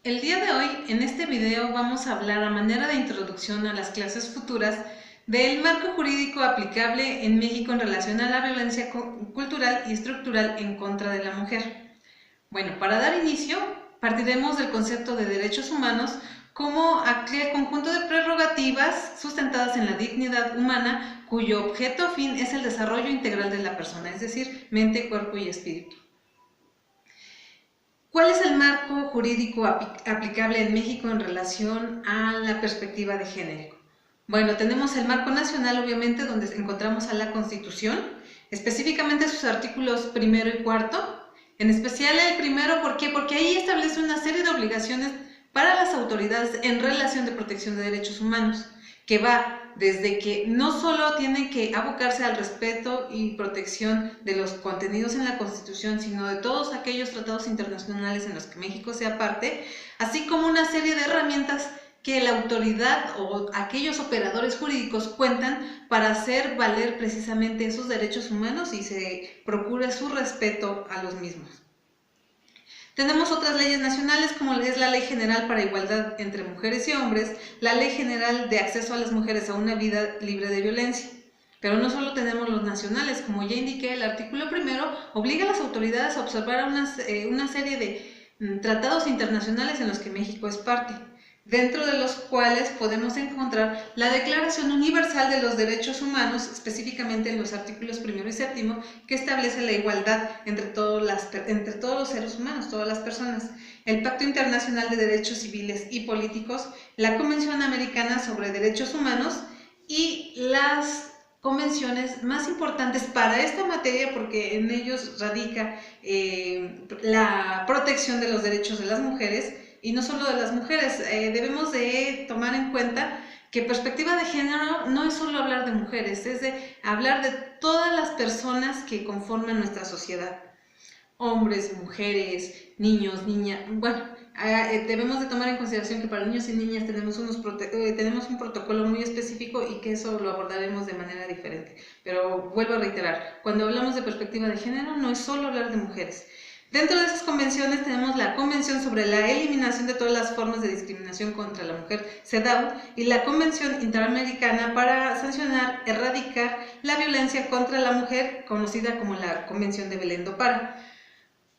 El día de hoy, en este video, vamos a hablar a manera de introducción a las clases futuras del marco jurídico aplicable en México en relación a la violencia cultural y estructural en contra de la mujer. Bueno, para dar inicio, partiremos del concepto de derechos humanos como aquel conjunto de prerrogativas sustentadas en la dignidad humana cuyo objeto fin es el desarrollo integral de la persona, es decir, mente, cuerpo y espíritu. ¿Cuál es el marco jurídico aplicable en México en relación a la perspectiva de género? Bueno, tenemos el marco nacional, obviamente, donde encontramos a la Constitución, específicamente sus artículos primero y cuarto. En especial el primero, ¿por qué? Porque ahí establece una serie de obligaciones para las autoridades en relación de protección de derechos humanos, que va desde que no solo tienen que abocarse al respeto y protección de los contenidos en la Constitución, sino de todos aquellos tratados internacionales en los que México sea parte, así como una serie de herramientas que la autoridad o aquellos operadores jurídicos cuentan para hacer valer precisamente esos derechos humanos y se procure su respeto a los mismos. Tenemos otras leyes nacionales como es la Ley General para Igualdad entre Mujeres y Hombres, la Ley General de Acceso a las Mujeres a una Vida Libre de Violencia. Pero no solo tenemos los nacionales, como ya indiqué, el artículo primero obliga a las autoridades a observar una serie de tratados internacionales en los que México es parte, dentro de los cuales podemos encontrar la Declaración Universal de los Derechos Humanos, específicamente en los artículos primero y séptimo, que establece la igualdad entre todos los seres humanos, todas las personas, el Pacto Internacional de Derechos Civiles y Políticos, la Convención Americana sobre Derechos Humanos y las convenciones más importantes para esta materia, porque en ellos radica la protección de los derechos de las mujeres. Y no solo de las mujeres, debemos de tomar en cuenta que perspectiva de género no es solo hablar de mujeres, es de hablar de todas las personas que conforman nuestra sociedad. Hombres, mujeres, niños, niñas, bueno, debemos de tomar en consideración que para niños y niñas tenemos un protocolo muy específico y que eso lo abordaremos de manera diferente. Pero vuelvo a reiterar, cuando hablamos de perspectiva de género no es solo hablar de mujeres. Dentro de esas convenciones tenemos la Convención sobre la Eliminación de todas las formas de discriminación contra la mujer, CEDAW, y la Convención Interamericana para sancionar, erradicar la violencia contra la mujer, conocida como la Convención de Belén do Pará.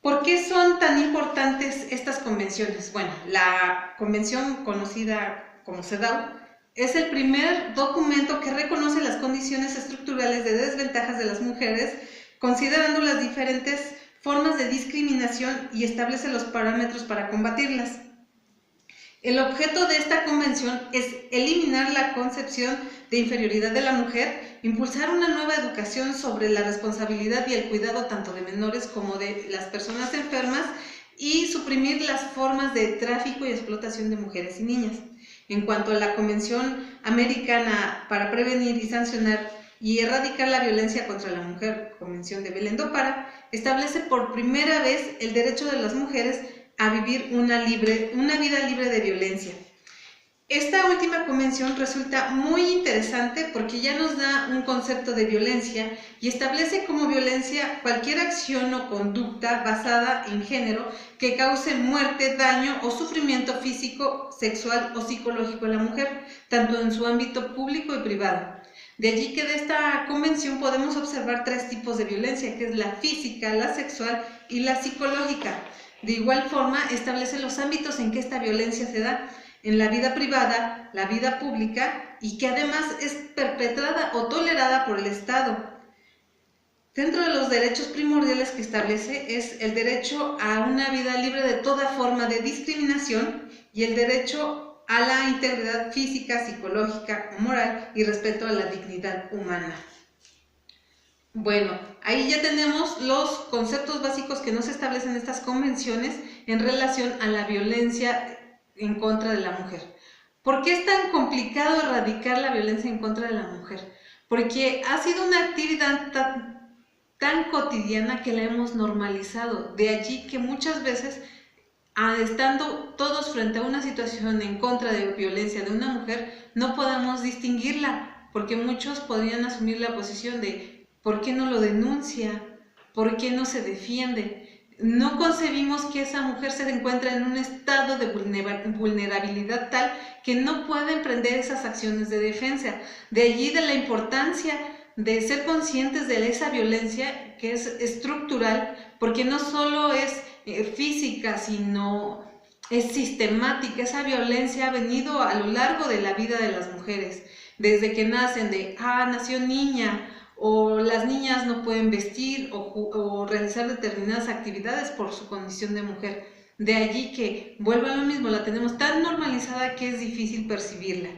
¿Por qué son tan importantes estas convenciones? Bueno, la convención conocida como CEDAW es el primer documento que reconoce las condiciones estructurales de desventajas de las mujeres, considerando las diferentes formas de discriminación y establece los parámetros para combatirlas. El objeto de esta convención es eliminar la concepción de inferioridad de la mujer, impulsar una nueva educación sobre la responsabilidad y el cuidado tanto de menores como de las personas enfermas y suprimir las formas de tráfico y explotación de mujeres y niñas. En cuanto a la Convención Americana para prevenir y sancionar y erradicar la violencia contra la mujer, Convención de Belén do Pará, establece por primera vez el derecho de las mujeres a vivir una vida libre de violencia. Esta última convención resulta muy interesante porque ya nos da un concepto de violencia y establece como violencia cualquier acción o conducta basada en género que cause muerte, daño o sufrimiento físico, sexual o psicológico a la mujer, tanto en su ámbito público y privado. De allí que de esta convención podemos observar tres tipos de violencia, que es la física, la sexual y la psicológica. De igual forma, establece los ámbitos en que esta violencia se da, en la vida privada, la vida pública, y que además es perpetrada o tolerada por el Estado. Dentro de los derechos primordiales que establece es el derecho a una vida libre de toda forma de discriminación y el derecho a la integridad física, psicológica, moral y respeto a la dignidad humana. Bueno, ahí ya tenemos los conceptos básicos que nos establecen estas convenciones en relación a la violencia en contra de la mujer. ¿Por qué es tan complicado erradicar la violencia en contra de la mujer? Porque ha sido una actividad tan cotidiana que la hemos normalizado. De allí que muchas veces, estando todos frente a una situación en contra de violencia de una mujer, no podamos distinguirla, porque muchos podrían asumir la posición de ¿por qué no lo denuncia? ¿Por qué no se defiende? no concebimos que esa mujer se encuentra en un estado de vulnerabilidad tal que no puede emprender esas acciones de defensa. De allí de la importancia de ser conscientes de esa violencia que es estructural, porque no solo es física, sino es sistemática. Esa violencia ha venido a lo largo de la vida de las mujeres, desde que nacen, nació niña, o las niñas no pueden vestir o realizar determinadas actividades por su condición de mujer. De allí que, vuelvo a lo mismo, la tenemos tan normalizada que es difícil percibirla.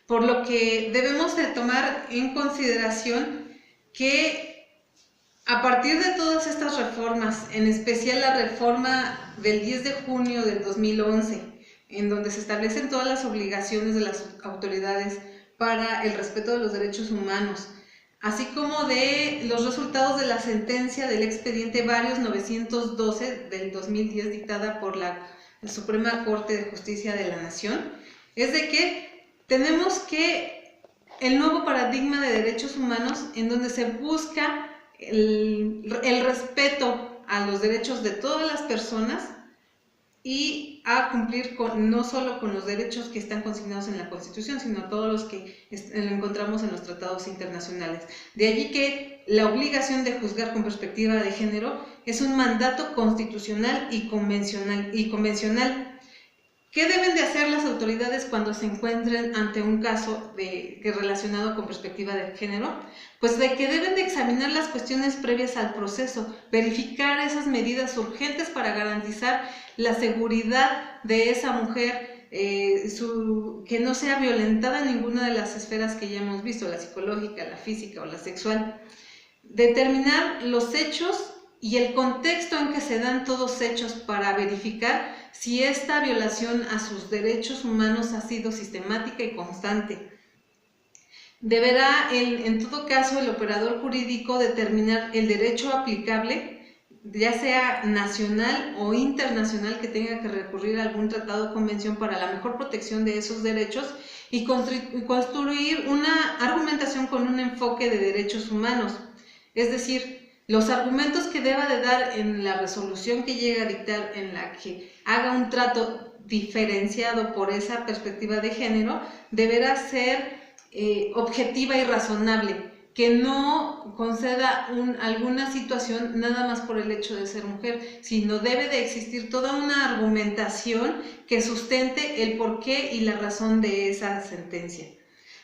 Por lo que debemos de tomar en consideración que a partir de todas estas reformas, en especial la reforma del 10 de junio del 2011, en donde se establecen todas las obligaciones de las autoridades para el respeto de los derechos humanos, así como de los resultados de la sentencia del expediente Varios 912 del 2010 dictada por la Suprema Corte de Justicia de la Nación, es de que tenemos que el nuevo paradigma de derechos humanos en donde se busca el respeto a los derechos de todas las personas y a cumplir no solo con los derechos que están consignados en la Constitución, sino todos los que encontramos en los tratados internacionales. De allí que la obligación de juzgar con perspectiva de género es un mandato constitucional y convencional. ¿Qué deben de hacer las autoridades cuando se encuentren ante un caso relacionado con perspectiva de género? Pues de que deben de examinar las cuestiones previas al proceso, verificar esas medidas urgentes para garantizar la seguridad de esa mujer, que no sea violentada en ninguna de las esferas que ya hemos visto, la psicológica, la física o la sexual. Determinar los hechos y el contexto en que se dan todos hechos para verificar si esta violación a sus derechos humanos ha sido sistemática y constante. Deberá, en todo caso, el operador jurídico determinar el derecho aplicable, ya sea nacional o internacional, que tenga que recurrir a algún tratado o convención para la mejor protección de esos derechos y construir una argumentación con un enfoque de derechos humanos. Es decir, los argumentos que deba de dar en la resolución que llegue a dictar, en la que haga un trato diferenciado por esa perspectiva de género, deberá ser objetiva y razonable, que no conceda alguna situación nada más por el hecho de ser mujer, sino debe de existir toda una argumentación que sustente el porqué y la razón de esa sentencia.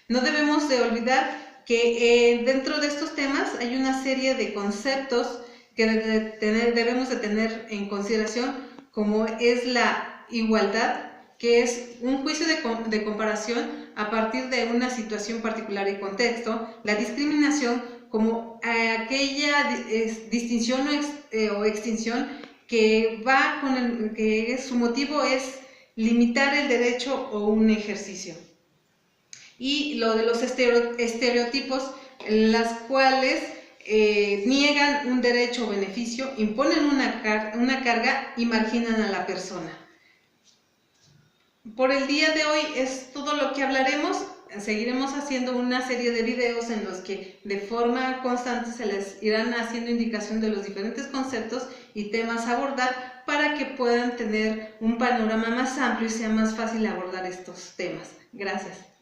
No debemos de olvidar que dentro de estos temas hay una serie de conceptos que debemos de tener en consideración, como es la igualdad, que es un juicio de comparación a partir de una situación particular y contexto; la discriminación, como aquella distinción o extinción que va que su motivo es limitar el derecho o un ejercicio; y lo de los estereotipos, las cuales niegan un derecho o beneficio, imponen una carga y marginan a la persona. Por el día de hoy es todo lo que hablaremos. Seguiremos haciendo una serie de videos en los que de forma constante se les irán haciendo indicación de los diferentes conceptos y temas a abordar para que puedan tener un panorama más amplio y sea más fácil abordar estos temas. Gracias.